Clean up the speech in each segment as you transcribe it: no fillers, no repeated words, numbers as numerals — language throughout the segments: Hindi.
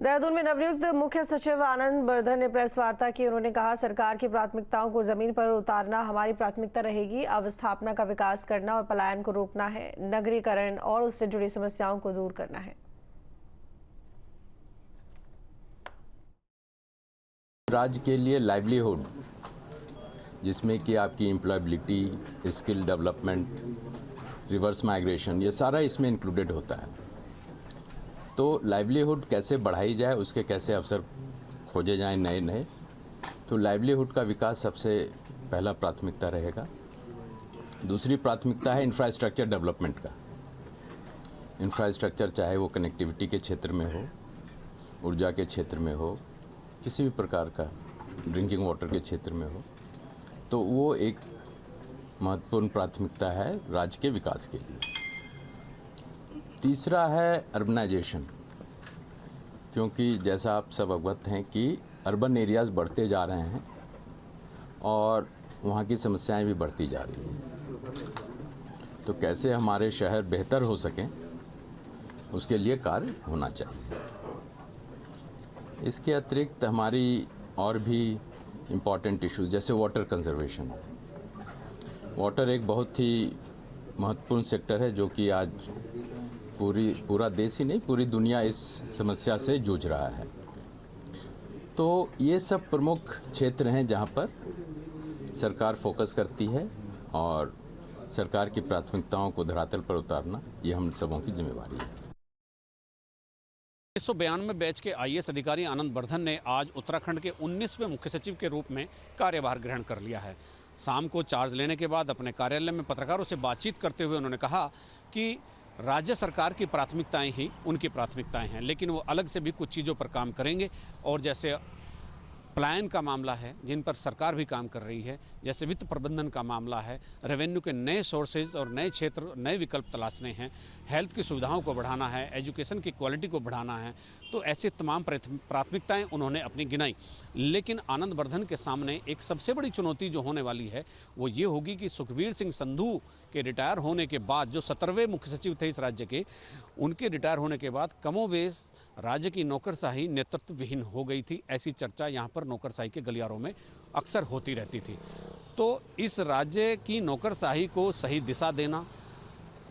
देहरादून में नवनियुक्त मुख्य सचिव आनंद बर्धन ने प्रेस वार्ता की। उन्होंने कहा, सरकार की प्राथमिकताओं को जमीन पर उतारना हमारी प्राथमिकता रहेगी। अवस्थापना का विकास करना और पलायन को रोकना है। नगरीकरण और उससे जुड़ी समस्याओं को दूर करना है। राज्य के लिए लाइवलीहुड, जिसमें कि आपकी employability, skill development, reverse migration, ये सारा इसमें इंक्लूडेड होता है। तो लाइवलीहुड कैसे बढ़ाई जाए, उसके कैसे अवसर खोजे जाएं नए नए, तो लाइवलीहुड का विकास सबसे पहला प्राथमिकता रहेगा। दूसरी प्राथमिकता है इंफ्रास्ट्रक्चर डेवलपमेंट का। इंफ्रास्ट्रक्चर चाहे वो कनेक्टिविटी के क्षेत्र में हो, ऊर्जा के क्षेत्र में हो, किसी भी प्रकार का ड्रिंकिंग वाटर के क्षेत्र में हो, तो वो एक महत्वपूर्ण प्राथमिकता है राज्य के विकास के लिए। तीसरा है अर्बनाइजेशन, क्योंकि जैसा आप सब अवगत हैं कि अर्बन एरियाज़ बढ़ते जा रहे हैं और वहाँ की समस्याएं भी बढ़ती जा रही हैं। तो कैसे हमारे शहर बेहतर हो सकें, उसके लिए कार्य होना चाहिए। इसके अतिरिक्त हमारी और भी इम्पॉर्टेंट इश्यूज जैसे वाटर कंजर्वेशन। वाटर एक बहुत ही महत्वपूर्ण सेक्टर है जो कि आज पूरा देश ही नहीं, पूरी दुनिया इस समस्या से जूझ रहा है। तो ये सब प्रमुख क्षेत्र हैं जहां पर सरकार फोकस करती है और सरकार की प्राथमिकताओं को धरातल पर उतारना ये हम सबों की जिम्मेवारी है। 192 बैच के आईएएस अधिकारी आनंद बर्धन ने आज उत्तराखंड के 19वें मुख्य सचिव के रूप में कार्यभार ग्रहण कर लिया है। शाम को चार्ज लेने के बाद अपने कार्यालय में पत्रकारों से बातचीत करते हुए उन्होंने कहा कि राज्य सरकार की प्राथमिकताएं ही उनकी प्राथमिकताएं हैं, लेकिन वो अलग से भी कुछ चीज़ों पर काम करेंगे। और जैसे पलायन का मामला है, जिन पर सरकार भी काम कर रही है, जैसे वित्त प्रबंधन का मामला है, रेवेन्यू के नए सोर्सेज और नए क्षेत्र, नए विकल्प तलाशने हैं, हेल्थ की सुविधाओं को बढ़ाना है, एजुकेशन की क्वालिटी को बढ़ाना है, तो ऐसे तमाम प्राथमिकताएं उन्होंने अपनी गिनाई। लेकिन आनंद बर्धन के सामने एक सबसे बड़ी चुनौती जो होने वाली है वो ये होगी कि सुखबीर सिंह संधू के रिटायर होने के बाद, जो 17वें मुख्य सचिव थे इस राज्य के, उनके रिटायर होने के बाद कमोबेश राज्य की नौकरशाही नेतृत्व विहीन हो गई थी। ऐसी चर्चा यहाँ पर नौकरशाही के गलियारों में अक्सर होती रहती थी। तो इस राज्य की नौकरशाही को सही दिशा देना,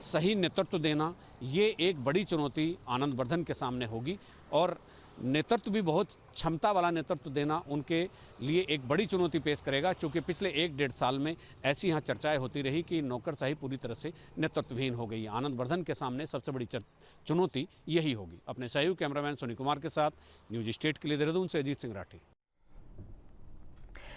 सही नेतृत्व देना, ये एक बड़ी चुनौती आनंद बर्धन के सामने होगी। और नेतृत्व भी बहुत क्षमता वाला नेतृत्व देना उनके लिए एक बड़ी चुनौती पेश करेगा, क्योंकि पिछले 1-1.5 साल में ऐसी यहाँ चर्चाएं होती रही कि नौकरशाही पूरी तरह से नेतृत्वहीन हो गई। आनंद बर्धन के सामने सबसे बड़ी चुनौती यही होगी। अपने सहयोगी कैमरामैन सोनी कुमार के साथ न्यूज स्टेट के लिए देहरादून से अजीत सिंह राठी।